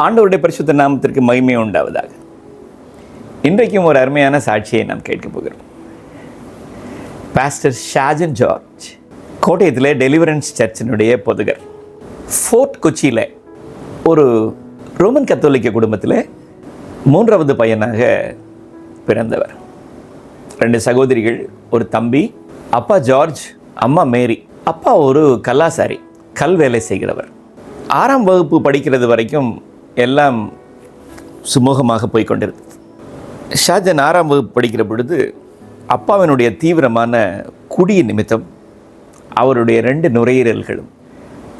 ஆண்டவருடைய பரிசுத்த நாமத்திற்கு மகிமை உண்டாவதாக. இன்றைக்கும் ஒரு அருமையான சாட்சியை நாம் கேட்கப் போகிறோம். பாஸ்டர் ஷாஜன் ஜார்ஜ் கோட்டயத்தில் டெலிவரன்ஸ் சர்ச்சினுடைய பொதுகர். ஃபோர்ட் கொச்சியில் ஒரு ரோமன் கத்தோலிக்க குடும்பத்தில் 3வது பையனாக பிறந்தவர். 2 சகோதரிகள், ஒரு தம்பி. அப்பா ஜார்ஜ், அம்மா மேரி. அப்பா ஒரு கல்லாசாரி, கல் வேலை செய்கிறவர். 6ஆம் வகுப்பு படிக்கிறது வரைக்கும் எல்லாம் சுமூகமாக போய்கொண்டிருந்தது. ஷாஜன் 6ஆம் வகுப்பு படிக்கிற பொழுது அப்பாவினுடைய தீவிரமான குடி நிமித்தம் அவருடைய 2 நுரையீரல்களும்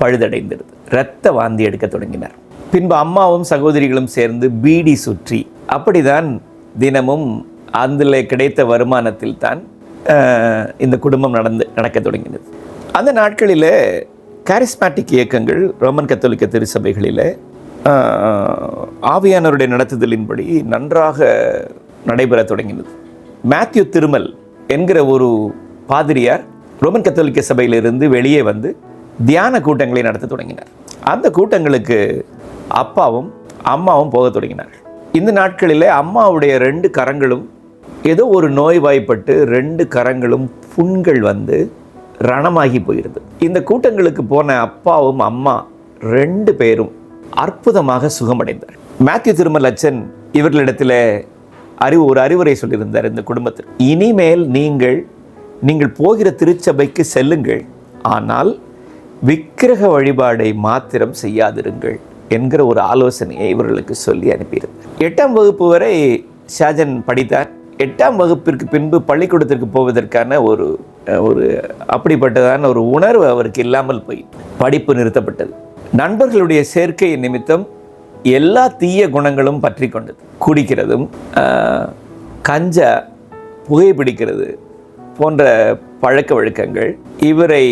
பழுதடைந்திருது. இரத்த வாந்தி எடுக்க தொடங்கினார். பின்பு அம்மாவும் சகோதரிகளும் சேர்ந்து பீடி சுற்றி அப்படிதான் தினமும் அதில் கிடைத்த வருமானத்தில் தான் இந்த குடும்பம் நடக்க தொடங்கினது. அந்த நாட்களில் காரிஸ்மேட்டிக் இயக்கங்கள் ரோமன் கத்தோலிக்க திருச்சபைகளில் ஆவியானவருடைய நடத்துதலின்படி நன்றாக நடைபெற தொடங்கினது. மேத்யூ திருமல் என்கிற ஒரு பாதிரியார் ரோமன் கத்தோலிக்க சபையிலிருந்து வெளியே வந்து தியான கூட்டங்களை நடத்த தொடங்கினார். அந்த கூட்டங்களுக்கு அப்பாவும் அம்மாவும் போக தொடங்கினார்கள். இந்த நாட்களில் அம்மாவுடைய 2 கரங்களும் ஏதோ ஒரு நோய்வாய்ப்பட்டு 2 கரங்களும் புண்கள் வந்து ரணமாகி போயிருது. இந்த கூட்டங்களுக்கு போன அப்பாவும் அம்மா 2 பேரும் அற்புதமாக சுகமடைந்தார். மேத்யூ திருமல் அச்சன் இவர்களிடத்தில் ஒரு அறிவுரை சொல்லியிருந்தார் இந்த குடும்பத்தில். இனிமேல் நீங்கள் போகிற திருச்சபைக்கு செல்லுங்கள், ஆனால் விக்கிரக வழிபாடை மாத்திரம் செய்யாதிருங்கள் என்கிற ஒரு ஆலோசனையை இவர்களுக்கு சொல்லி அனுப்பியிருந்தார். 8ஆம் வகுப்பு வரை ஷாஜன் படித்தார். 8ஆம் வகுப்பிற்கு பின்பு பள்ளிக்கூடத்திற்கு போவதற்கான ஒரு அப்படிப்பட்டதான ஒரு உணர்வு அவருக்கு இல்லாமல் போய் படிப்பு நிறுத்தப்பட்டது. நண்பர்களுடைய சேர்க்கை நிமித்தம் எல்லா தீய குணங்களும் பற்றி கொண்டது. குடிக்கிறதும், கஞ்சா, புகைப்பிடிக்கிறது போன்ற பழக்க வழக்கங்கள் இவரை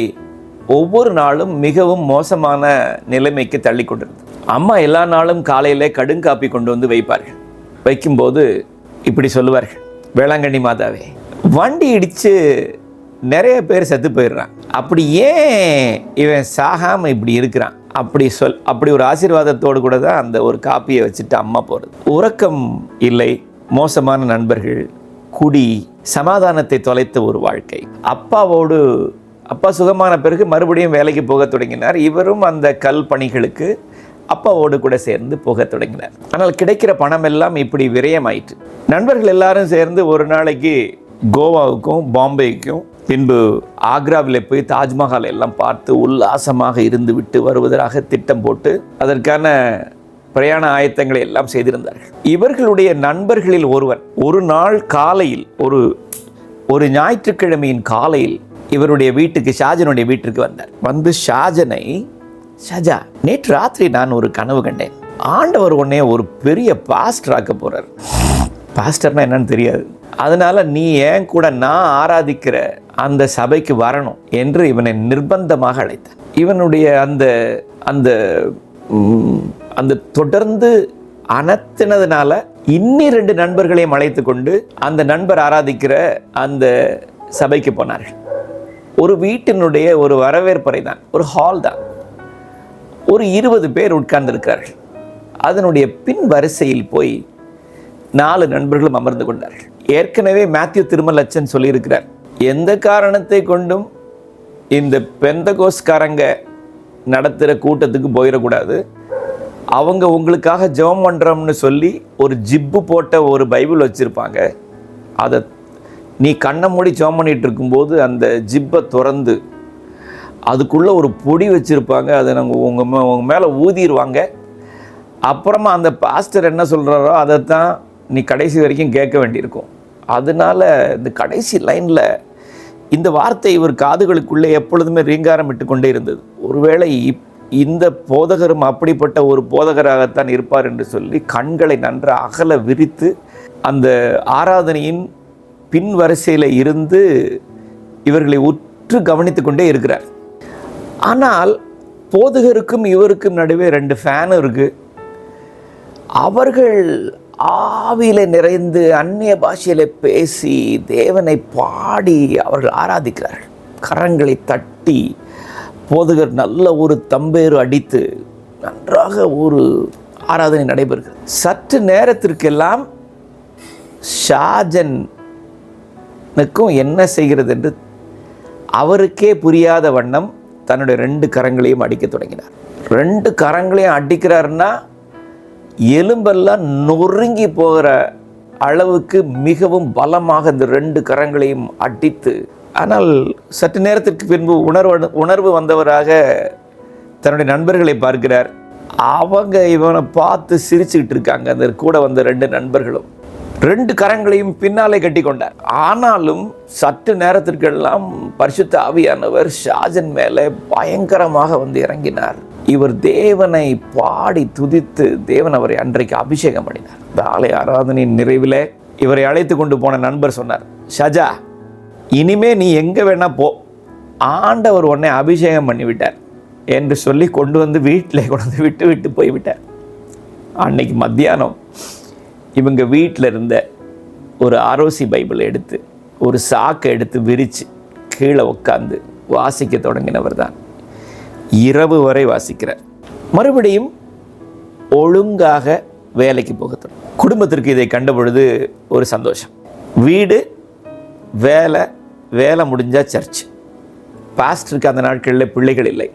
ஒவ்வொரு நாளும் மிகவும் மோசமான நிலைமைக்கு தள்ளி கொண்டிருந்தது. அம்மா எல்லா நாளும் காலையில் கடுங்காப்பி கொண்டு வந்து வைப்பார்கள். வைக்கும்போது இப்படி சொல்லுவார்கள், வேளாங்கண்ணி மாதாவே, வண்டி இடித்து நிறைய பேர் செத்து போயிடுறான், அப்படி ஏன் இவன் சாகாமல் இப்படி இருக்கிறான், அப்படி ஒரு ஆசீர்வாதத்தோடு கூட தான் அந்த ஒரு காப்பியை வச்சுட்டு அம்மா போகிறது. உறக்கம் இல்லை, மோசமான நண்பர்கள், குடி, சமாதானத்தை தொலைத்த ஒரு வாழ்க்கை. அப்பா சுகமான பிறகு மறுபடியும் வேலைக்கு போக தொடங்கினார். இவரும் அந்த கல் பணிகளுக்கு அப்பாவோடு கூட சேர்ந்து போக தொடங்கினார். ஆனால் கிடைக்கிற பணம் எல்லாம் இப்படி விரயமாயிற்று. நண்பர்கள் எல்லாரும் சேர்ந்து ஒரு நாளைக்கு கோவாவுக்கும் பாம்பேக்கும் பின்பு ஆக்ராவில் போய் தாஜ்மஹால் எல்லாம் பார்த்து உல்லாசமாக இருந்து விட்டு வருவதாக திட்டம் போட்டு அதற்கான பிரயாண ஆயத்தங்களை எல்லாம் செய்திருந்தார்கள். இவர்களுடைய நண்பர்களில் ஒருவன் ஒரு நாள் காலையில், ஒரு ஞாயிற்றுக்கிழமையின் காலையில் இவருடைய வீட்டுக்கு, ஷாஜனுடைய வீட்டிற்கு வந்தார். வந்து ஷாஜா, நேற்று ராத்திரி நான் ஒரு கனவு கண்டேன். ஆண்டவர் உடனே ஒரு பெரிய பாஸ்டர் ஆக்க போறார். பாஸ்டர்னா என்னன்னு தெரியாது, அதனால நீ ஏன் கூட நான் ஆராதிக்கிற அந்த சபைக்கு வரணும் என்று இவனை நிர்பந்தமாக அழைத்தார். இவனுடைய அந்த தொடர்ந்து அனத்தினதுனால இன்னி 2 நண்பர்களையும் அழைத்து கொண்டு அந்த நண்பர் ஆராதிக்கிற அந்த சபைக்கு போனார்கள். ஒரு வீட்டினுடைய ஒரு வரவேற்பறை தான், ஒரு ஹால் தான். ஒரு 20 பேர் உட்கார்ந்திருக்கிறார்கள். அதனுடைய பின் வரிசையில் போய் 4 நண்பர்களும் அமர்ந்து கொண்டார்கள். ஏற்கனவே மேத்யூ திருமல் அச்சன் சொல்லியிருக்கிறார், எந்த காரணத்தை கொண்டும் இந்த பெந்தகோஸ்காரங்க நடத்துகிற கூட்டத்துக்கு போயிடக்கூடாது. அவங்க உங்களுக்காக ஜெபம் பண்ணுறோம்னு சொல்லி ஒரு ஜிப்பு போட்ட ஒரு பைபிள் வச்சுருப்பாங்க. அதை நீ கண்ணை மூடி ஜெபம் பண்ணிகிட்டு இருக்கும்போது அந்த ஜிப்பை திறந்து அதுக்குள்ளே ஒரு பொடி வச்சுருப்பாங்க. அதை நாங்கள் உங்கள் மேலே ஊதிடுவாங்க. அப்புறமா அந்த பாஸ்டர் என்ன சொல்கிறாரோ அதைத்தான் நீ கடைசி வரைக்கும் கேட்க வேண்டியிருக்கும். அதனால் இந்த கடைசி லைனில் இந்த வார்த்தை இவர் காதுகளுக்குள்ளே எப்பொழுதுமே ரீங்காரம் விட்டு கொண்டே இருந்தது. ஒருவேளை இந்த போதகரும் அப்படிப்பட்ட ஒரு போதகராகத்தான் இருப்பார் என்று சொல்லி கண்களை நன்றாக அகல விரித்து அந்த ஆராதனையின் பின் வரிசையில் இருந்து இவர்களை உற்று கவனித்து கொண்டே இருக்கிறார். ஆனால் போதகருக்கும் இவருக்கும் நடுவே 2 ஃபேனும் இருக்குது. அவர்கள் ஆவியில் நிறைந்து அந்நிய பாஷையில் பேசி தேவனை பாடி அவர்கள் ஆராதிக்கிறார்கள். கரங்களை தட்டி போதகர் நல்ல ஒரு தம்பேறு அடித்து நன்றாக ஒரு ஆராதனை நடைபெறுகிறது. சற்று நேரத்திற்கெல்லாம் ஷாஜனுக்கும் என்ன செய்கிறது என்று அவருக்கே புரியாத வண்ணம் தன்னுடைய 2 கரங்களையும் அடிக்க தொடங்கினார். 2 கரங்களையும் அடிக்கிறாருன்னா எலும்பெல்லாம் நொறுங்கி போகிற அளவுக்கு மிகவும் பலமாக இந்த 2 கரங்களையும் அடித்து, ஆனால் சற்று நேரத்திற்கு பின்பு உணர்வு வந்தவராக தன்னுடைய நண்பர்களை பார்க்கிறார். அவங்க இவனை பார்த்து சிரிச்சுக்கிட்டு இருக்காங்க. அந்த கூட வந்த 2 நண்பர்களும் 2 கரங்களையும் பின்னாலே கட்டி கொண்டார். ஆனாலும் சற்று நேரத்திற்கெல்லாம் பரிசுத்த ஆவியானவர் ஷாஜன் மேலே பயங்கரமாக வந்து இறங்கினார். இவர் தேவனை பாடி துதித்து தேவன் அவரை அன்றைக்கு அபிஷேகம் பண்ணினார். இந்த ஆலய ஆராதனையின் நிறைவில் இவரை அழைத்து கொண்டு போன நண்பர் சொன்னார், ஷாஜா, இனிமே நீ எங்கே வேணா போ, ஆண்டவர் உன்னை அபிஷேகம் பண்ணிவிட்டார் என்று சொல்லி கொண்டு வந்து வீட்டில் கொண்டு வந்து விட்டு போய்விட்டார். அன்னைக்கு மத்தியானம் இவங்க வீட்டில் இருந்த ஒரு ஆரோசி பைபிள் எடுத்து ஒரு சாக்கை எடுத்து விரித்து கீழே உட்காந்து வாசிக்க தொடங்கினவர் தான் இரவு வரை வாசிக்கிறார். மறுபடியும் ஒழுங்காக வேலைக்கு போக தொடங்கும். குடும்பத்திற்கு இதை கண்ட பொழுது ஒரு சந்தோஷம். வீடு, வேலை முடிஞ்சால் சர்ச். பாஸ்டருக்கு அந்த நாட்களில் பிள்ளைகள் இல்லை.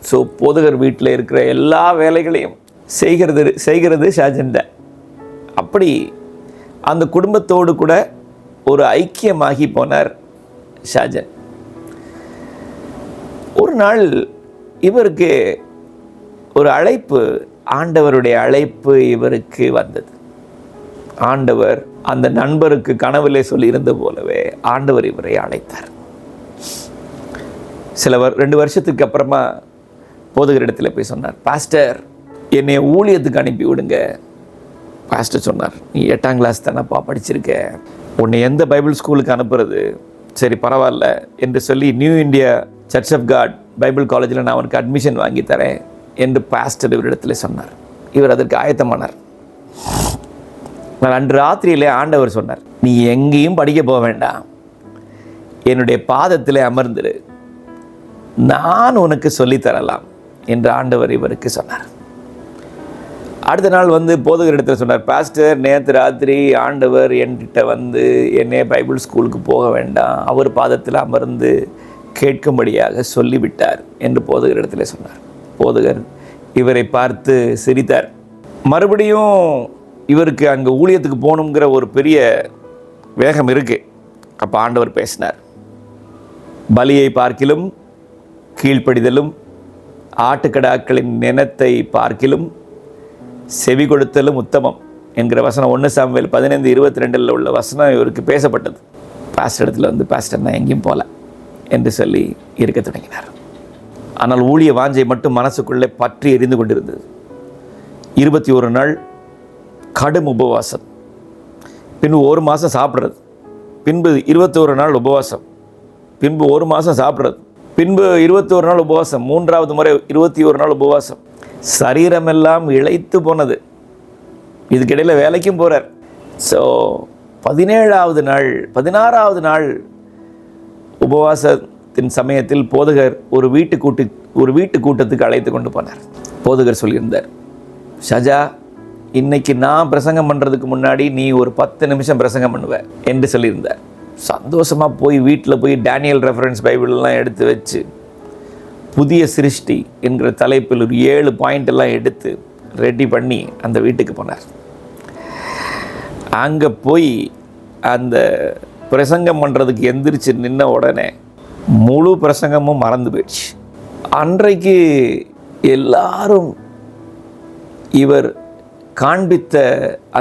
ஸோ போதகர் வீட்டில் இருக்கிற எல்லா வேலைகளையும் செய்கிறது ஷாஜன் தான். அப்படி அந்த குடும்பத்தோடு கூட ஒரு ஐக்கியமாகி போனார் ஷாஜன். ஒரு நாள் இவருக்கு ஒரு அழைப்பு, ஆண்டவருடைய அழைப்பு இவருக்கு வந்தது. ஆண்டவர் அந்த நண்பருக்கு கனவிலே சொல்லியிருந்த போலவே ஆண்டவர் இவரை அழைத்தார். சில 2 வருஷத்துக்கு அப்புறமா போதகரிடத்தில் போய் சொன்னார், பாஸ்டர் என்னை ஊழியத்துக்கு அனுப்பி விடுங்க. பாஸ்டர் சொன்னார், நீ 8ஆம் கிளாஸ் தானப்பா படிச்சிருக்க, உன்னை எந்த பைபிள் ஸ்கூலுக்கு அனுப்புறது? சரி பரவாயில்ல என்று சொல்லி New India Church of God Bible காலேஜில் நான் அவனுக்கு அட்மிஷன் வாங்கி தரேன் என்று பாஸ்டர் இவரிடத்தில் சொன்னார். இவர் அதற்கு ஆயத்தமானார். அன்று ராத்திரியிலே ஆண்டவர் சொன்னார், நீ எங்கேயும் படிக்க போக வேண்டாம், என்னுடைய பாதத்தில் அமர்ந்திரு, நான் உனக்கு சொல்லித்தரலாம் என்று ஆண்டவர் இவருக்கு சொன்னார். அடுத்த நாள் வந்து போதகரிடத்தில் சொன்னார், பாஸ்டர் நேற்று ராத்திரி ஆண்டவர் என்கிட்ட வந்து என்னை பைபிள் ஸ்கூலுக்கு போக வேண்டாம், அவர் பாதத்தில் அமர்ந்து கேட்கும்படியாக சொல்லிவிட்டார் என்று போதகரிடத்தில் சொன்னார். போதகர் இவரை பார்த்து சிரித்தார். மறுபடியும் இவருக்கு அங்கே ஊழியத்துக்கு போகணுங்கிற ஒரு பெரிய வேகம் இருக்குது. அப்போ ஆண்டவர் பேசினார், பலியை பார்க்கிலும் கீழ்ப்படிதலும் ஆட்டுக்கடாக்களின் நினத்தை பார்க்கிலும் செவி கொடுத்தலும் உத்தமம் என்கிற வசனம் 1 சாமுவேல் 15:22 உள்ள வசனம் இவருக்கு பேசப்பட்டது. பாஸ்டர் இடத்துல வந்து, பாஸ்டர் நான் எங்கேயும் போகல என்று சொல்லி இருக்க தொடங்கினார். ஆனால் ஊழிய வாஞ்சை மட்டும் மனசுக்குள்ளே பற்றி எரிந்து கொண்டிருந்தது. 21 நாள் கடும் உபவாசம், பின்பு 1 மாதம் சாப்பிட்றது, பின்பு 21 நாள் உபவாசம், பின்பு 1 மாதம் சாப்பிட்றது, பின்பு 21 நாள் உபவாசம், 3வது முறை 21 நாள் உபவாசம். சரீரமெல்லாம் இளைத்து போனது. இதுக்கிடையில் வேலைக்கும் போகிறார். ஸோ 17வது நாள் 16வது நாள் உபவாசத்தின் சமயத்தில் போதகர் ஒரு வீட்டு கூட்டத்துக்கு அழைத்து கொண்டு போனார். போதகர் சொல்லியிருந்தார், ஷாஜா இன்னைக்கு நான் பிரசங்கம் பண்ணுறதுக்கு முன்னாடி நீ ஒரு 10 நிமிஷம் பிரசங்கம் பண்ணுவ என்று சொல்லியிருந்தார். சந்தோஷமாக போய் வீட்டில் போய் டேனியல் ரெஃபரன்ஸ் பைபிள்லாம் எடுத்து வச்சு புதிய சிருஷ்டி என்கிற தலைப்பில் ஒரு 7 பாயிண்ட் எல்லாம் எடுத்து ரெடி பண்ணி அந்த வீட்டுக்கு போனார். அங்கே போய் அந்த பிரசங்கம் பண்ணுறதுக்கு எந்திரிச்சு நின்ன உடனே முழு பிரசங்கமும் மறந்து போயிடுச்சு. அன்றைக்கு எல்லாரும் இவர் காண்பித்த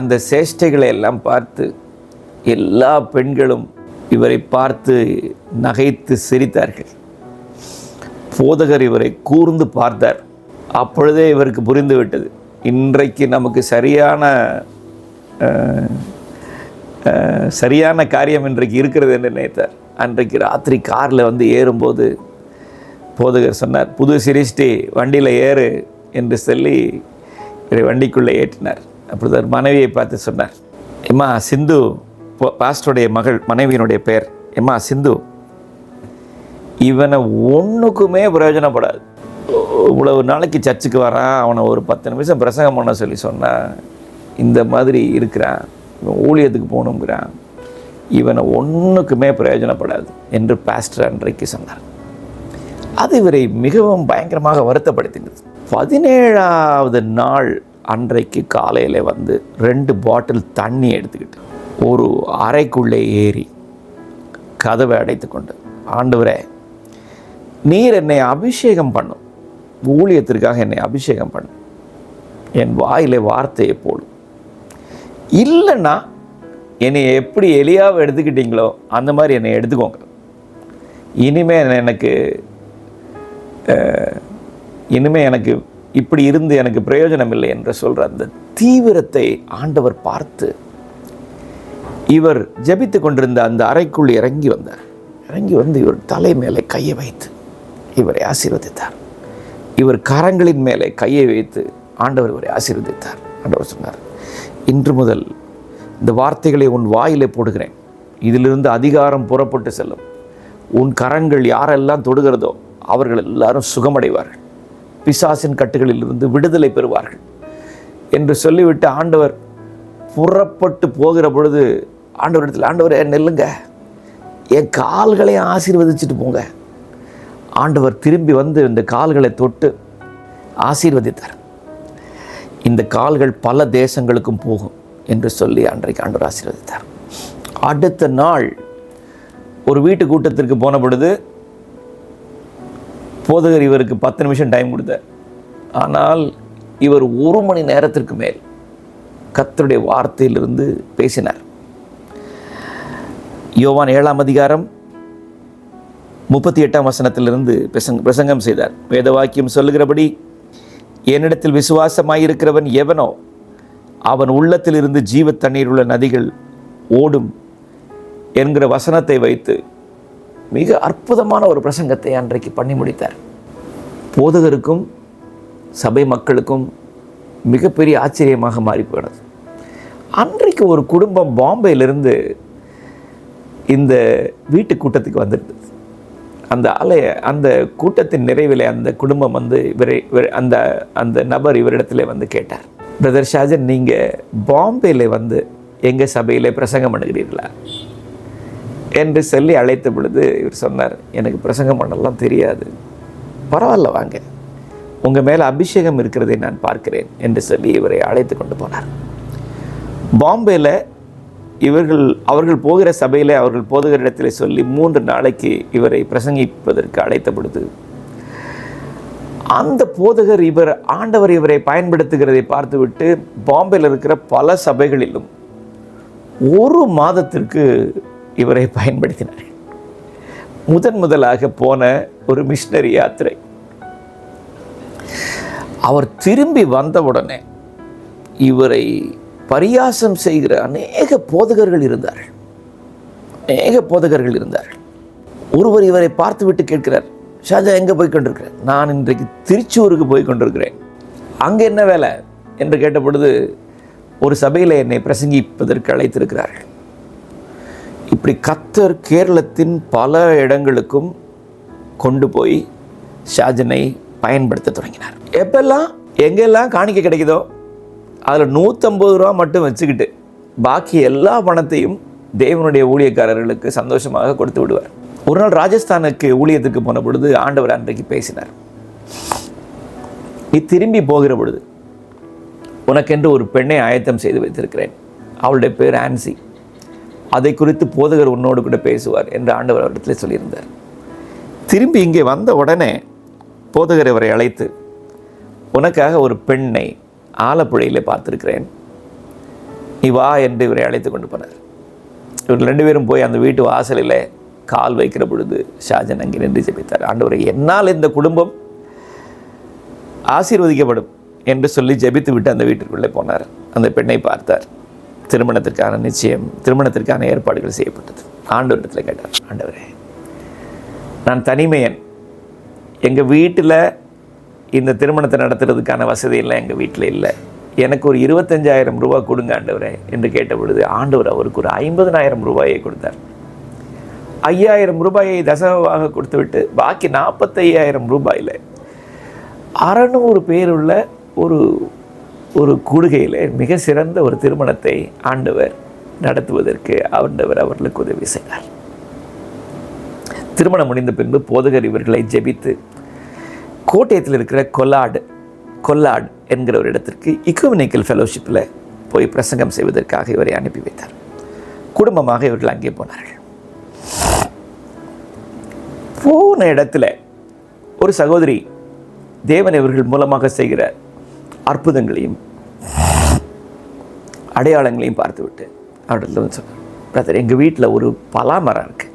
அந்த சேஷ்டைகளை எல்லாம் பார்த்து எல்லா பெண்களும் இவரை பார்த்து நகைத்து சிரித்தார்கள். போதகர் இவரை கூர்ந்து பார்த்தார். அப்பொழுதே இவருக்கு புரிந்து விட்டது, இன்றைக்கு நமக்கு சரியான காரியம் இன்றைக்கு இருக்கிறது என்று நினைத்தார். அன்றைக்கு ராத்திரி காரில் வந்து ஏறும்போது போதகர் சொன்னார், புது சிருஷ்டி வண்டியில் ஏறு என்று சொல்லி இவரை வண்டிக்குள்ளே ஏற்றினார். அப்பொழுது அவர் மனைவியை பார்த்து சொன்னார், எம்மா சிந்து, பாஸ்டருடைய மகள் மனைவியினுடைய பெயர், எம்மா சிந்து, இவனை ஒன்றுக்குமே பிரயோஜனப்படாது, இவ்வளவு நாளைக்கு சர்ச்சுக்கு வரான், அவனை ஒரு 10 நிமிஷம் பிரசங்கம் பண்ண சொல்லி சொன்னான், இந்த மாதிரி இருக்கிறான், இவன் ஊழியத்துக்கு போகணுங்கிறான், இவனை ஒன்றுக்குமே பிரயோஜனப்படாது என்று பாஸ்டர் அன்றைக்கு சொன்னார். அது இவரை மிகவும் பயங்கரமாக வருத்தப்படுத்தினது. 17ஆவது நாள் அன்றைக்கு காலையில் வந்து 2 பாட்டில் தண்ணி எடுத்துக்கிட்டு ஒரு அறைக்குள்ளே ஏறி கதவை அடைத்து கொண்டு, ஆண்டவரே, நீர் என்னை அபிஷேகம் பண்ணும், ஊழியத்திற்காக என்னை அபிஷேகம் பண்ணும், என் வாயிலே வார்த்தையை போடும், இல்லைன்னா என்னை எப்படி எலியாவை எடுத்துக்கிட்டீங்களோ அந்த மாதிரி என்னை எடுத்துக்கோங்க, இனிமேல் எனக்கு இப்படி இருந்து எனக்கு பிரயோஜனம் இல்லை என்று சொல்கிற அந்த தீவிரத்தை ஆண்டவர் பார்த்து இவர் ஜெபித்து கொண்டிருந்த அந்த அறைக்குள் இறங்கி வந்தார். இறங்கி வந்து இவர் தலை மேலே கையை வைத்து இவரை ஆசீர்வதித்தார். இவர் கரங்களின் மேலே கையை வைத்து ஆண்டவர் இவரை ஆசீர்வதித்தார். ஆண்டவர் சொன்னார், இன்று முதல் இந்த வார்த்தைகளை உன் வாயிலே போடுகிறேன், இதிலிருந்து அதிகாரம் புறப்பட்டு செல்லும், உன் கரங்கள் யாரெல்லாம் தொடுகிறதோ அவர்கள் எல்லாரும் சுகமடைவார்கள், பிசாசின் கட்டுகளிலிருந்து விடுதலை பெறுவார்கள் என்று சொல்லிவிட்டு ஆண்டவர் புறப்பட்டு போகிற பொழுது ஆண்டவரிடத்தில், ஆண்டவரே நெல்லுங்க, என் கால்களையும் ஆசீர்வதிச்சுட்டு போங்க. ஆண்டவர் திரும்பி வந்து இந்த கால்களை தொட்டு ஆசீர்வதித்தார். இந்த கால்கள் பல தேசங்களுக்கும் போகும் என்று சொல்லி அன்றைக்கு ஆண்டவர் ஆசீர்வதித்தார். அடுத்த நாள் ஒரு வீட்டு கூட்டத்திற்கு போன பொழுது போதகர் இவருக்கு 10 நிமிஷம் டைம் கொடுத்தார். ஆனால் இவர் 1 மணி நேரத்திற்கு மேல் கர்த்தருடைய வார்த்தையிலிருந்து பேசினார். யோவான் 7ஆம் அதிகாரம் 38ஆம் வசனத்திலிருந்து பிரசங்கம் செய்தார். வேத வாக்கியம் சொல்லுகிறபடி, என்னிடத்தில் விசுவாசமாயிருக்கிறவன் எவனோ அவன் உள்ளத்திலிருந்து ஜீவ தண்ணீர் உள்ள நதிகள் ஓடும் என்கிற வசனத்தை வைத்து மிக அற்புதமான ஒரு பிரசங்கத்தை அன்றைக்கு பண்ணி முடித்தார். போதகருக்கும் சபை மக்களுக்கும் மிகப்பெரிய ஆச்சரியமாக மாறி போனது. அன்றைக்கு ஒரு குடும்பம் பாம்பேயிலிருந்து இந்த வீட்டு கூட்டத்துக்கு வந்திருந்தது. அந்த கூட்டத்தின் நிறைவில் அந்த குடும்பம் வந்து அந்த நபர் இவரிடத்துல வந்து கேட்டார், பிரதர் ஷாஜன், நீங்கள் பாம்பேயில் வந்து எங்கள் சபையில் பிரசங்கம் பண்ணுகிறீர்களா என்று சொல்லி அழைத்த பொழுது இவர் சொன்னார், எனக்கு பிரசங்கம் பண்ணலாம் தெரியாது, பரவாயில்ல வாங்க, உங்கள் மேலே அபிஷேகம் இருக்கிறதை நான் பார்க்கிறேன் என்று சொல்லி இவரை அழைத்து கொண்டு போனார். பாம்பேயில் அவர்கள் போகிற சபையில் அவர்கள் போதகரிடத்தில் சொல்லி 3 நாளைக்கு இவரை பிரசங்கிப்பதற்கு அழைத்த பொழுது அந்த போதகர் ஆண்டவர் இவரை பயன்படுத்துகிறதை பார்த்துவிட்டு பாம்பேயில் இருக்கிற பல சபைகளிலும் 1 மாதத்திற்கு இவரை பயன்படுத்தினார். முதலாக போன ஒரு மிஷனரி யாத்திரை. அவர் திரும்பி வந்தவுடனே இவரை பரியாசம் செய்கிற அநேக போதகர்கள் இருந்தார்கள். ஒருவர் இவரை பார்த்துவிட்டு கேட்கிறார், ஷாஜா எங்கே போய் கொண்டிருக்கிறேன்? நான் இன்றைக்கு திருச்சூருக்கு போய் கொண்டிருக்கிறேன். அங்கே என்ன வேலை என்று கேட்ட பொழுது, ஒரு சபையில் என்னை பிரசங்கிப்பதற்கு அழைத்திருக்கிறார்கள். இப்படி கர்த்தர் கேரளத்தின் பல இடங்களுக்கும் கொண்டு போய் ஷாஜனை பயன்படுத்த தொடங்கினார். எங்கெல்லாம் காணிக்கை கிடைக்குதோ அதில் 150 ரூபா மட்டும் வச்சுக்கிட்டு பாக்கி எல்லா பணத்தையும் தேவனுடைய ஊழியக்காரர்களுக்கு சந்தோஷமாக கொடுத்து விடுவார். ஒரு நாள் ராஜஸ்தானுக்கு ஊழியத்துக்கு போன பொழுது ஆண்டவர் அன்றைக்கு பேசினார். நீ திரும்பி போகிற பொழுது உனக்கென்று ஒரு பெண்ணை ஆயத்தம் செய்து வைத்திருக்கிறேன், அவளுடைய பேர் ஆன்சி, அதை குறித்து போதகர் உன்னோடு கூட பேசுவார் என்று ஆண்டவர் அவரிடத்தில் சொல்லியிருந்தார். திரும்பி இங்கே வந்த உடனே போதகர் இவரை அழைத்து, உனக்காக ஒரு பெண்ணை ஆலப்புழையில் பார்த்துருக்கிறேன், நீ வா என்று இவரை அழைத்து கொண்டு போனார். இவர் 2 பேரும் போய் அந்த வீட்டு வாசலில் கால் வைக்கிற பொழுது ஷாஜன் அங்கே நின்று ஜெபித்தார். ஆண்டவரை, என்னால் இந்த குடும்பம் ஆசீர்வதிக்கப்படும் என்று சொல்லி ஜெபித்து விட்டு அந்த வீட்டிற்குள்ளே போனார். அந்த பெண்ணை பார்த்தார். திருமணத்திற்கான ஏற்பாடுகள் செய்யப்பட்டது. ஆண்டவரிடத்தில் கேட்டார், ஆண்டவரே, நான் தனிமையன், எங்கள் வீட்டில் இந்த திருமணத்தை நடத்துறதுக்கான வசதியெல்லாம் எங்கள் வீட்டில் இல்லை, எனக்கு ஒரு 25,000 ரூபா கொடுங்க ஆண்டவரே என்று கேட்ட பொழுது ஆண்டவர் அவருக்கு ஒரு 50,000 ரூபாயை கொடுத்தார். 5,000 ரூபாயை தசமமாக கொடுத்து விட்டு பாக்கி 45,000 ரூபாயில் 600 பேர் உள்ள ஒரு ஒரு கூடுகையில் மிக சிறந்த ஒரு திருமணத்தை ஆண்டவர் நடத்துவதற்கு ஆண்டவர் அவர்களுக்கு உதவி செய்தார். திருமணம் முடிந்த பின்பு போதகர் இவர்களை ஜெபித்து கோட்டயத்தில் இருக்கிற கொல்லாட் என்கிற ஒரு இடத்திற்கு இக்குமெனிக்கல் ஃபெலோஷிப்பில் போய் பிரசங்கம் செய்வதற்காக இவரை அனுப்பி வைத்தார். குடும்பமாக இவர்கள் அங்கே போனார்கள். போன இடத்துல ஒரு சகோதரி தேவன் இவர்கள் மூலமாக செய்கிற அற்புதங்களையும் அடையாளங்களையும் பார்த்துவிட்டு அவர்கள் வந்து சொன்னார், பிரதர், எங்கள் வீட்டில் ஒரு பலாமரம் இருக்கு,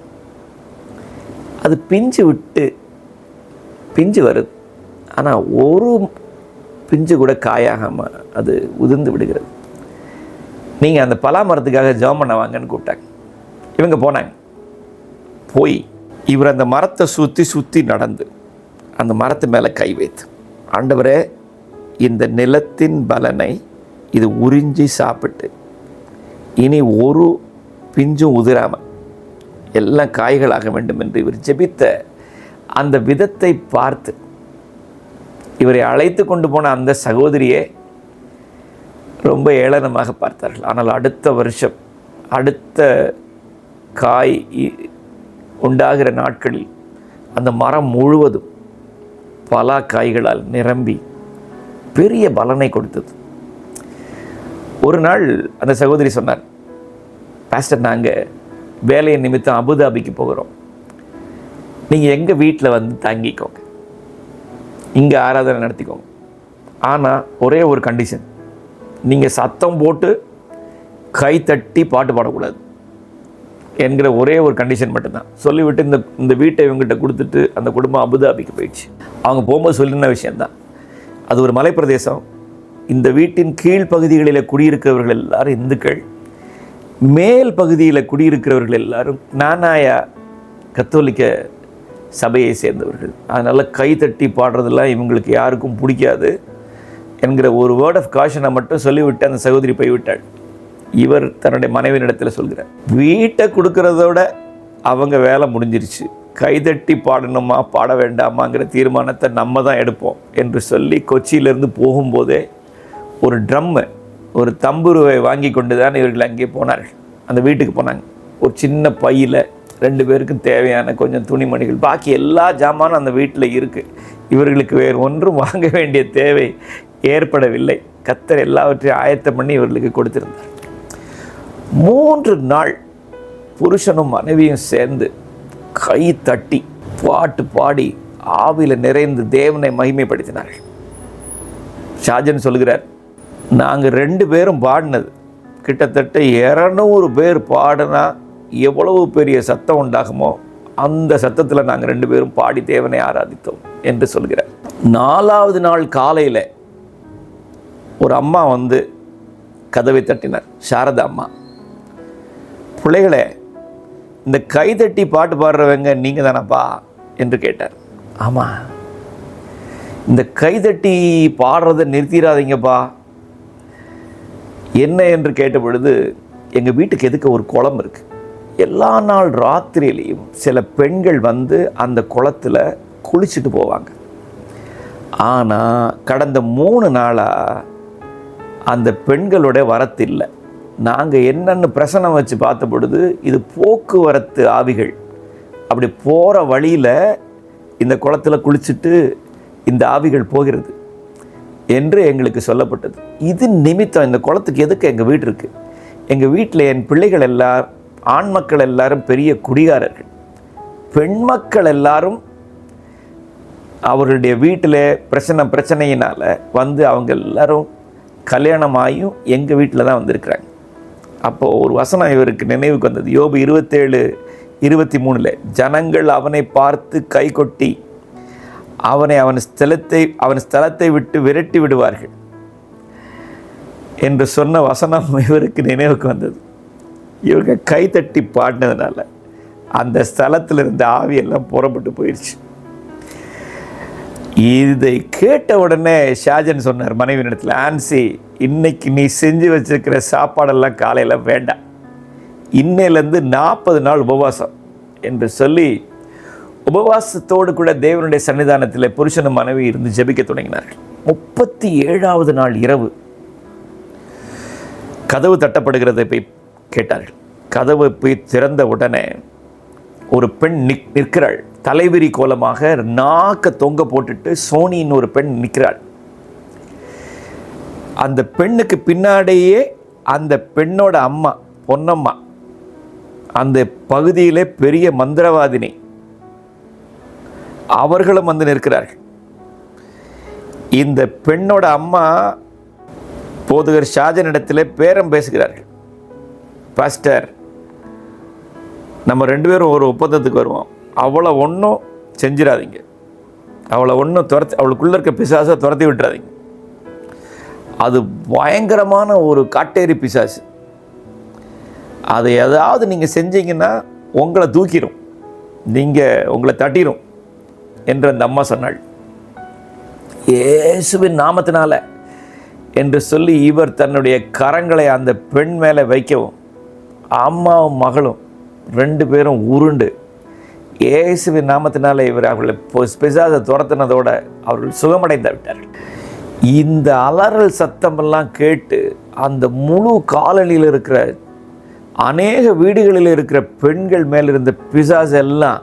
அது பிஞ்சு வருது, ஆனால் ஒரு பிஞ்சு கூட காயாகாமல் அது உதிர்ந்து விடுகிறது. நீங்கள் அந்த பலாமரத்துக்காக ஜெபம் பண்ண வாங்கன்னு கூப்பிட்டாங்க. இவங்க போனாங்க. போய் இவர் அந்த மரத்தை சுற்றி நடந்து அந்த மரத்து மேலே கை வைத்து, ஆண்டவரே, இந்த நிலத்தின் பலனை இது உறிஞ்சி சாப்பிட்டு இனி ஒரு பிஞ்சும் உதிராமல் எல்லாம் காய்களாக வேண்டும் என்று இவர் ஜெபித்த அந்த விதத்தை பார்த்து இவரை அழைத்து கொண்டு போன அந்த சகோதரியே ரொம்ப ஏளனமாக பார்த்தார்கள். ஆனால் அடுத்த வருஷம் அடுத்த காய் உண்டாகிற நாட்களில் அந்த மரம் முழுவதும் பலா காய்களால் நிரம்பி பெரிய பலனை கொடுத்தது. ஒரு நாள் அந்த சகோதரி சொன்னார், பாஸ்டர், நாங்கள் வேலையின் நிமித்தம் அபுதாபிக்கு போகிறோம், நீங்கள் எங்கள் வீட்டில் வந்து தங்கிக்கோங்க, இங்கே ஆராதனை நடத்திக்கோங்க, ஆனால் ஒரே ஒரு கண்டிஷன், நீங்கள் சத்தம் போட்டு கை தட்டி பாட்டு பாடக்கூடாது என்கிற ஒரே ஒரு கண்டிஷன் மட்டும்தான் சொல்லிவிட்டு இந்த வீட்டை இவங்ககிட்ட கொடுத்துட்டு அந்த குடும்பம் அபுதாபிக்கு போயிடுச்சு. அவங்க போகும்போது சொல்லின விஷயந்தான், அது ஒரு மலைப்பிரதேசம், இந்த வீட்டின் கீழ்ப்பகுதிகளில் குடியிருக்கிறவர்கள் எல்லாரும் இந்துக்கள், மேல் பகுதியில் குடியிருக்கிறவர்கள் எல்லாரும் நானாயா கத்தோலிக்க சபையை சேர்ந்தவர்கள், அதனால் கை தட்டி பாடுறதெல்லாம் இவங்களுக்கு யாருக்கும் பிடிக்காது என்கிற ஒரு வேர்ட் ஆஃப் காஷனை மட்டும் சொல்லிவிட்டு அந்த சகோதரி போய்விட்டாள். இவர் தன்னுடைய மனைவியிடத்தில் சொல்கிறார், வீட்டை கொடுக்கறதோட அவங்க வேலை முடிஞ்சிருச்சு, கைதட்டி பாடணுமா பாட வேண்டாமாங்கிற தீர்மானத்தை நம்ம தான் எடுப்போம் என்று சொல்லி கொச்சியிலேருந்து போகும்போதே ஒரு ட்ரம்மு ஒரு தம்புருவை வாங்கி கொண்டு தான் இவர்கள் அங்கே போனார்கள். அந்த வீட்டுக்கு போனாங்க. ஒரு சின்ன பையில் 2 பேருக்கும் தேவையான கொஞ்சம் துணிமணிகள், பாக்கி எல்லா ஜாமானும் அந்த வீட்டில் இருக்குது. இவர்களுக்கு வேறு ஒன்றும் வாங்க வேண்டிய தேவை ஏற்படவில்லை. கர்த்தர் எல்லாவற்றையும் ஆயத்தம் பண்ணி இவர்களுக்கு கொடுத்திருந்தார். 3 நாள் புருஷனும் மனைவியும் சேர்ந்து கை தட்டி பாட்டு பாடி ஆவியில் நிறைந்து தேவனை மகிமைப்படுத்தினார்கள். ஷாஜன் சொல்கிறார், நாங்கள் 2 பேரும் பாடினது கிட்டத்தட்ட 200 பேர் பாடினா எவ்வளவு பெரிய சத்தம் உண்டாகுமோ அந்த சத்தத்தில் நாங்கள் 2 பேரும் பாடி தேவனை ஆராதித்தோம் என்று சொல்கிறார். 4வது நாள் காலையில் ஒரு அம்மா வந்து கதவை தட்டினார். சாரதா அம்மா, பிள்ளைகளே, இந்த கைதட்டி பாட்டு பாடுறவங்க நீங்கள் தானப்பா என்று கேட்டார். ஆமாம், இந்த கைதட்டி பாடுறதை நிறுத்திடாதீங்கப்பா. என்ன என்று கேட்ட பொழுது, எங்கள் வீட்டுக்கு எதுக்கு ஒரு குளம் இருக்குது, எல்லா நாள் ராத்திரியிலையும் சில பெண்கள் வந்து அந்த குளத்தில் குளிச்சுட்டு போவாங்க. ஆனால் கடந்த 3 நாளாக அந்த பெண்களோட வரத்து இல்லை. நாங்கள் என்னென்னு பிரசனம் வச்சு பார்த்த பொழுது இது போக்குவரத்து ஆவிகள் அப்படி போகிற வழியில் இந்த குளத்தில் குளிச்சுட்டு இந்த ஆவிகள் போகிறது என்று எங்களுக்கு சொல்லப்பட்டது. இது நிமித்தம் இந்த குளத்துக்கு எதுக்கு எங்கள் வீடு இருக்குது, எங்கள் வீட்டில் என் பிள்ளைகள் எல்லாரும், ஆண் மக்கள் எல்லாரும் பெரிய குடிகாரர்கள், பெண் மக்கள் எல்லாரும் அவர்களுடைய வீட்டில் பிரச்சனையினால் வந்து அவங்க எல்லாரும் கல்யாணமாயும் எங்கள் வீட்டில் தான் வந்திருக்கிறாங்க. அப்போது ஒரு வசனம் இவருக்கு நினைவுக்கு வந்தது. யோபு 27:23 ஜனங்கள் அவனை பார்த்து கை கொட்டி அவன் ஸ்தலத்தை விட்டு விரட்டி விடுவார்கள் என்று சொன்ன வசனம் இவருக்கு நினைவுக்கு வந்தது. இவங்க கை தட்டி பாடினதுனால அந்த ஸ்தலத்தில் இருந்த ஆவியெல்லாம் புறப்பட்டு போயிடுச்சு. இதை கேட்ட உடனே ஷாஜன் சொன்னார் மனைவியிடத்தில், ஆன்சி, இன்னைக்கு நீ செஞ்சு வச்சிருக்கிற சாப்பாடெல்லாம் காலையில் வேண்டாம், இன்னையிலேருந்து 40 நாள் உபவாசம் என்று சொல்லி உபவாசத்தோடு கூட தேவனுடைய சன்னிதானத்தில் புருஷனும் மனைவி இருந்து ஜெபிக்க தொடங்கினார்கள். 37வது நாள் இரவு கதவு தட்டப்படுகிறதை போய் கேட்டார்கள். கதவு போய் திறந்த உடனே ஒரு பெண் நிற்கிறாள். தலைவிரி கோலமாக நாக்க தொங்க போட்டுட்டு சோனின்னு ஒரு பெண் நிற்கிறாள். அந்த பெண்ணுக்கு பின்னாடியே அந்த பெண்ணோட அம்மா பொன்னம்மா, அந்த பகுதியிலே பெரிய மந்திரவாதினி, அவர்களும் வந்து நிற்கிறார்கள். இந்த பெண்ணோட அம்மா போதகர் ஷாஜனிடத்தில் பேரம் பேசுகிறார்கள். பாஸ்டர், நம்ம 2 பேரும் ஒரு ஒப்பந்தத்துக்கு வருவோம், அவளை ஒன்றும் செஞ்சிடாதீங்க, அவளை ஒன்றும் அவளுக்குள்ளே இருக்க பிசாசை துரத்தி விட்டுறாதீங்க. அது பயங்கரமான ஒரு காட்டேரி பிசாசு, அதை ஏதாவது நீங்கள் செஞ்சீங்கன்னா உங்களை தூக்கிடும், உங்களை தட்டிடும் என்று அந்த அம்மா சொன்னாள். இயேசுவின் நாமத்தினால என்று சொல்லி இவர் தன்னுடைய கரங்களை அந்த பெண் மேலே வைக்கவும் அம்மாவும் மகளும் 2 பேரும் உருண்டு இயேசுவின் நாமத்தினால இவர் அவர்களை பிசாசை துரத்தினதோடு அவர்கள் சுகமடைந்து விட்டார்கள். இந்த அலறல் சத்தமெல்லாம் கேட்டு அந்த முழு காலனியில் இருக்கிற அநேக வீடுகளில் இருக்கிற பெண்கள் மேல் இருந்த பிசாசு எல்லாம்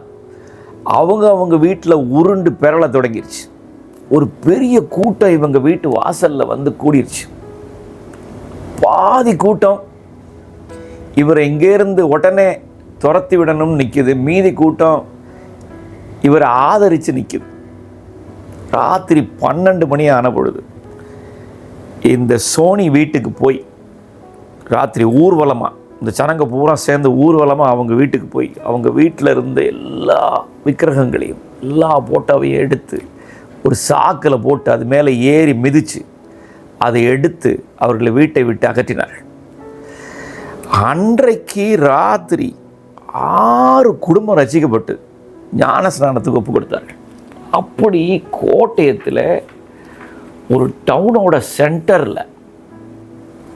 அவங்க வீட்டில் உருண்டு பெறல தொடங்கிருச்சு. ஒரு பெரிய கூட்டம் இவங்க வீட்டு வாசலில் வந்து கூடிருச்சு. பாதி கூட்டம் இவரை இங்கேருந்து உடனே துரத்தி விடணும்னு நிற்கிது, மீதி கூட்டம் இவரை ஆதரித்து நிற்கிது. ராத்திரி 12 மணி ஆன பொழுது இந்த சோனி வீட்டுக்கு போய் ராத்திரி ஊர்வலமாக, இந்த சனங்க பூரா சேர்ந்து ஊர்வலமாக அவங்க வீட்டுக்கு போய் அவங்க வீட்டில் இருந்த எல்லா விக்கிரகங்களையும் எல்லா போட்டோவையும் எடுத்து ஒரு சாக்கில் போட்டு அது மேலே ஏறி மிதித்து அதை எடுத்து அவர்களை வீட்டை விட்டு அகற்றினார்கள். அன்றைக்கு ராத்திரி 6 குடும்பம் ரசிக்கப்பட்டு ஞான ஸ்நானத்துக்கு ஒப்பு கொடுத்தார்கள். அப்படி கோட்டயத்தில் ஒரு டவுனோட சென்டரில்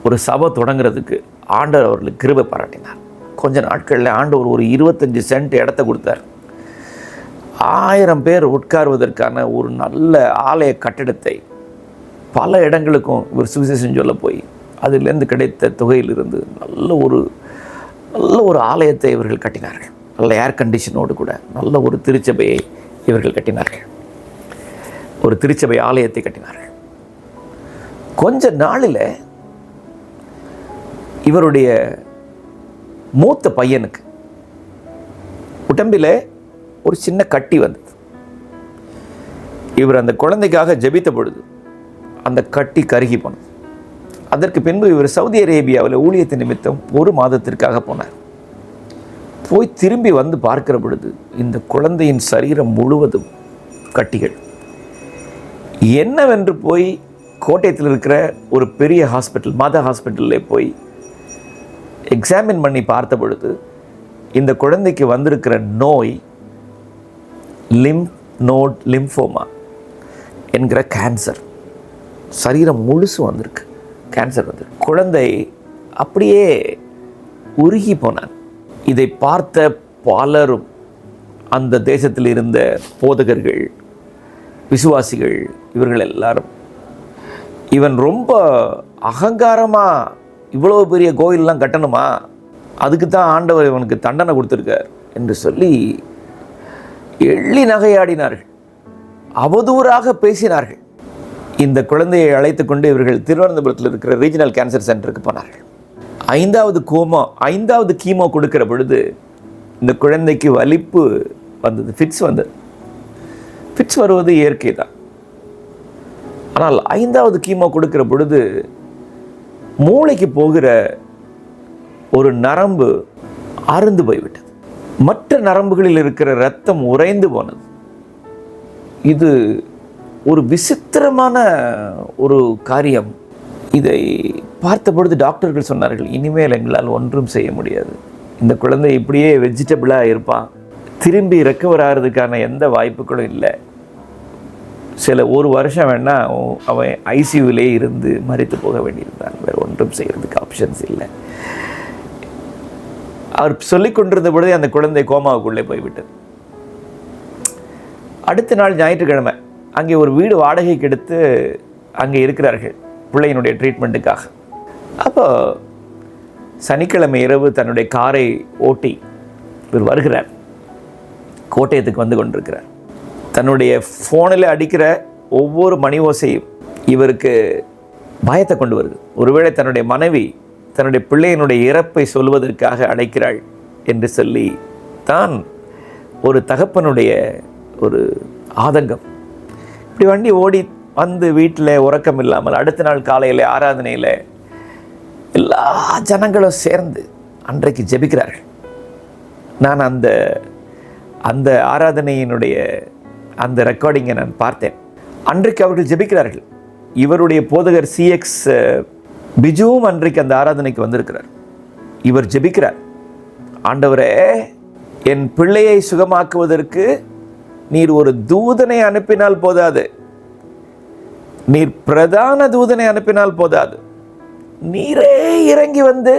ஒரு சபை தொடங்குறதுக்கு ஆண்டவர் அவர்களுக்கு கிருபை பாராட்டினார். கொஞ்ச நாட்களில் ஆண்டவர் ஒரு 25 சென்ட் இடத்த கொடுத்தார். 1000 பேர் உட்காருவதற்கான ஒரு நல்ல ஆலய கட்டிடத்தை பல இடங்களுக்கும் இவர் சுவிசேஷம் சொல்ல போய் அதிலிருந்து கிடைத்த தொகையிலிருந்து நல்ல ஒரு ஆலயத்தை இவர்கள் கட்டினார்கள். நல்ல ஏர் கண்டிஷனோடு கூட நல்ல ஒரு திருச்சபையை இவர்கள் கட்டினார்கள். ஒரு திருச்சபை ஆலயத்தை கட்டினார்கள். கொஞ்ச நாளில் இவருடைய மூத்த பையனுக்கு உடம்பில் ஒரு சின்ன கட்டி வந்தது. இவர் அந்த குழந்தைக்காக ஜெபித்த பொழுது அந்த கட்டி கருகி போனது. அதற்கு பின்பு இவர் சவுதி அரேபியாவில் ஊழியத்தின் நிமித்தம் 1 மாதத்திற்காக போனார். போய் திரும்பி வந்து பார்க்கிற பொழுது இந்த குழந்தையின் சரீரம் முழுவதும் கட்டிகள். என்னவென்று போய் கோட்டயத்தில் இருக்கிற ஒரு பெரிய ஹாஸ்பிட்டல், மாதா ஹாஸ்பிட்டலில் போய் எக்ஸாமின் பண்ணி பார்த்த பொழுது இந்த குழந்தைக்கு வந்திருக்கிற நோய் லிம்போமா என்கிற கேன்சர். சரீரம் முழுசு வந்திருக்கு, கேன்சர் வந்திருக்கு. குழந்தை அப்படியே உருகி போனான். இதை பார்த்த பலரும், அந்த தேசத்தில் இருந்த போதகர்கள், விசுவாசிகள், இவர்கள் எல்லாரும், இவன் ரொம்ப அகங்காரமாக இவ்வளோ பெரிய கோயிலெலாம் கட்டணுமா, அதுக்கு தான் ஆண்டவர் இவனுக்கு தண்டனை கொடுத்துருக்கார் என்று சொல்லி எள்ளி நகையாடினார்கள், அவதூறாக பேசினார்கள். இந்த குழந்தையை அழைத்து கொண்டு இவர்கள் திருவனந்தபுரத்தில் இருக்கிற ரீஜனல் கேன்சர் சென்டருக்கு போனார்கள். 5வது கீமோ கொடுக்கிற பொழுது இந்த குழந்தைக்கு வலிப்பு வந்தது, ஃபிட்ஸ் வந்தது. ஃபிட்ஸ் வருவது இயற்கை தான். ஆனால் 5வது கீமோ கொடுக்கிற பொழுது மூளைக்கு போகிற ஒரு நரம்பு அறுந்து போய்விட்டது. மற்ற நரம்புகளில் இருக்கிற இரத்தம் உறைந்து போனது. இது ஒரு விசித்திரமான ஒரு காரியம். இதை பார்த்த பொழுது டாக்டர்கள் சொன்னார்கள், இனிமேல் எங்களால் ஒன்றும் செய்ய முடியாது, இந்த குழந்தை இப்படியே வெஜிடபிளாக இருப்பான், திரும்பி ரெக்கவர் ஆகிறதுக்கான எந்த வாய்ப்புகளும் இல்லை, சில 1 வருஷம் வேணால் அவன் ஐசியூவிலே இருந்து மரித்து போக வேண்டியிருந்தான், வேறு ஒன்றும் செய்கிறதுக்கு ஆப்ஷன்ஸ் இல்லை. அவர் சொல்லி கொண்டிருந்த பொழுதே அந்த குழந்தை கோமாவுக்குள்ளே போய்விட்டது. அடுத்த நாள் ஞாயிற்றுக்கிழமை அங்கே ஒரு வீடு வாடகைக்கு எடுத்து அங்கே இருக்கிறார்கள் பிள்ளையினுடைய ட்ரீட்மெண்ட்டுக்காக. அப்போ சனிக்கிழமை இரவு தன்னுடைய காரை ஓட்டி இவர் வருகிறார். கோட்டயத்துக்கு வந்து கொண்டிருக்கிறார். தன்னுடைய ஃபோனில் அடிக்கிற ஒவ்வொரு மணி ஓசையும் இவருக்கு பயத்தை கொண்டு வருது. ஒருவேளை தன்னுடைய மனைவி தன்னுடைய பிள்ளையினுடைய இறப்பை சொல்வதற்காக அழைக்கிறாள் என்று சொல்லி தான் ஒரு தகப்பனுடைய ஒரு ஆதங்கம். இப்படி வண்டி ஓடி வந்து வீட்டில் உறக்கம் இல்லாமல் அடுத்த நாள் காலையில் ஆராதனையில் எல்லா ஜனங்களும் சேர்ந்து அன்றைக்கு ஜெபிக்கிறார்கள். நான் அந்த அந்த ஆராதனையினுடைய அந்த ரெக்கார்டிங்கை நான் பார்த்தேன். அன்றைக்கு அவர்கள் ஜெபிக்கிறார்கள். இவருடைய போதகர் CX பிஜுவும் அன்றைக்கு அந்த ஆராதனைக்கு வந்திருக்கிறார். இவர் ஜெபிக்கிறார், ஆண்டவரே, என் பிள்ளையை சுகமாக்குவதற்கு நீர் ஒரு தூதனை அனுப்பினால் போதாது, நீர் பிரதான தூதனை அனுப்பினால் போதாது, நீரே இறங்கி வந்து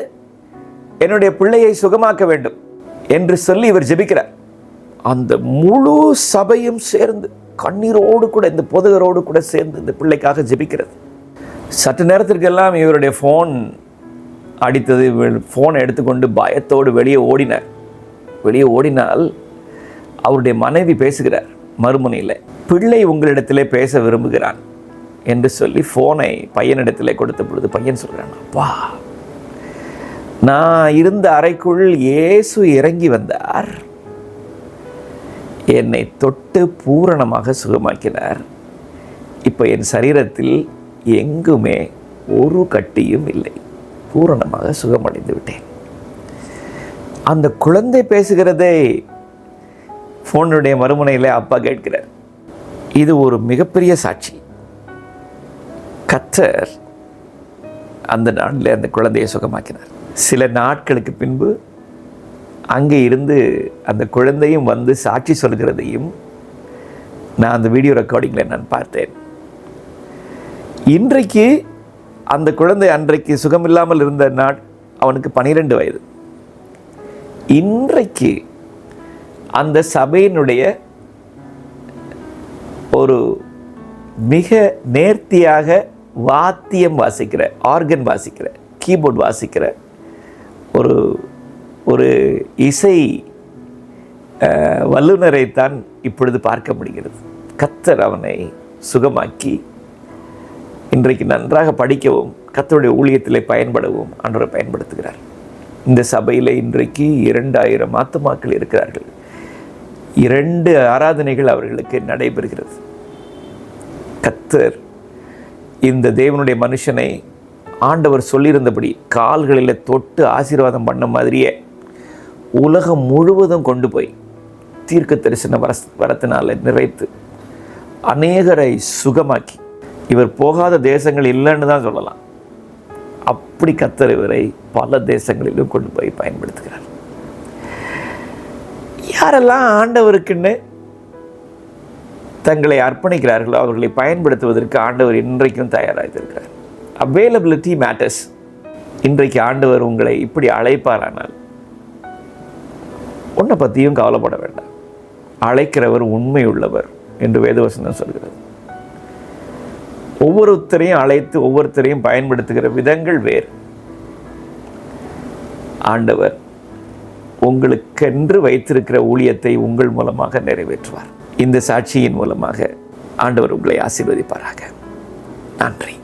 என்னுடைய பிள்ளையை சுகமாக்க வேண்டும் என்று சொல்லி இவர் ஜெபிக்கிறார். அந்த முழு சபையும் சேர்ந்து கண்ணீரோடு கூட இந்த போதகரோடு கூட சேர்ந்து இந்த பிள்ளைக்காக ஜெபிக்கிறது. சற்று நேரத்திற்கெல்லாம் இவருடைய ஃபோன் அடித்தது. ஃபோனை எடுத்துக்கொண்டு பயத்தோடு வெளியே ஓடினார். வெளியே ஓடினால் அவருடைய மனைவி பேசுகிறார் மறுமுனையில், பிள்ளை உங்களிடத்திலே பேச விரும்புகிறான் என்று சொல்லி ஃபோனை பையனிடத்திலே கொடுத்த பொழுது பையன் சொல்கிறான், அப்பா, நான் இருந்த அறைக்குள் இயேசு இறங்கி வந்தார், என்னை தொட்டு பூரணமாக சுகமாக்கினார், இப்போ என் சரீரத்தில் எங்குமே ஒரு கட்டியும் இல்லை, பூரணமாக சுகமடைந்து விட்டேன். அந்த குழந்தை பேசுகிறதை ஃபோனுடைய மறுமுனையில் அப்பா கேட்கிறார். இது ஒரு மிகப்பெரிய சாட்சி. கர்த்தர் அந்த நாளில் அந்த குழந்தையை சுகமாக்கினார். சில நாட்களுக்கு பின்பு அங்கே இருந்து அந்த குழந்தையும் வந்து சாட்சி சொல்கிறதையும் நான் அந்த வீடியோ ரெக்கார்டிங்கில் நான் பார்த்தேன். இன்றைக்கு அந்த குழந்தை அன்றைக்கு சுகமில்லாமல் இருந்த நாள் அவனுக்கு 12 வயது. இன்றைக்கு அந்த சபையினுடைய ஒரு மிக நேர்த்தியாக வாத்தியம் வாசிக்கிற, ஆர்கன் வாசிக்கிற, கீபோர்டு வாசிக்கிற ஒரு ஒரு இசை வல்லுநரைத்தான் இப்பொழுது பார்க்க முடிகிறது. கர்த்தர் அவனை சுகமாக்கி இன்றைக்கு நன்றாக படிக்கவும் கர்த்தருடைய ஊழியத்தில் பயன்படவும் ஆண்டவர் பயன்படுத்துகிறார். இந்த சபையில் இன்றைக்கு 2000 ஆத்துமாக்கள் இருக்கிறார்கள். 2 ஆராதனைகள் அவர்களுக்கு நடைபெறுகிறது. கர்த்தர் இந்த தேவனுடைய மனுஷனை ஆண்டவர் சொல்லியிருந்தபடி கால்களில் தொட்டு ஆசீர்வாதம் பண்ண மாதிரியே உலகம் முழுவதும் கொண்டு போய் தீர்க்க தரிசன வரத்தினால நிறைத்து அநேகரை சுகமாக்கி, இவர் போகாத தேசங்கள் இல்லைன்னு தான் சொல்லலாம், அப்படி கர்த்தர் இவரை பல தேசங்களிலும் கொண்டு போய் பயன்படுத்துகிறார். யாரெல்லாம் ஆண்டவருக்குன்னு தங்களை அர்ப்பணிக்கிறார்களோ அவர்களை பயன்படுத்துவதற்கு ஆண்டவர் இன்றைக்கும் தயாராக இருக்கிறார். Availability matters. இன்றைக்கு ஆண்டவர் உங்களை இப்படி அழைப்பாரானால் உன்னை பற்றியும் கவலைப்பட வேண்டாம். அழைக்கிறவர் உண்மை உள்ளவர் என்று வேதவசனம் சொல்கிறது. ஒவ்வொருத்தரையும் அழைத்து ஒவ்வொருத்தரையும் பயன்படுத்துகிற விதங்கள் வேறு. ஆண்டவர் உங்களுக்கென்று வைத்திருக்கிற ஊழியத்தை உங்கள் மூலமாக நிறைவேற்றுவார். இந்த சாட்சியின் மூலமாக ஆண்டவர் உங்களை ஆசீர்வதிப்பாராக. நன்றி.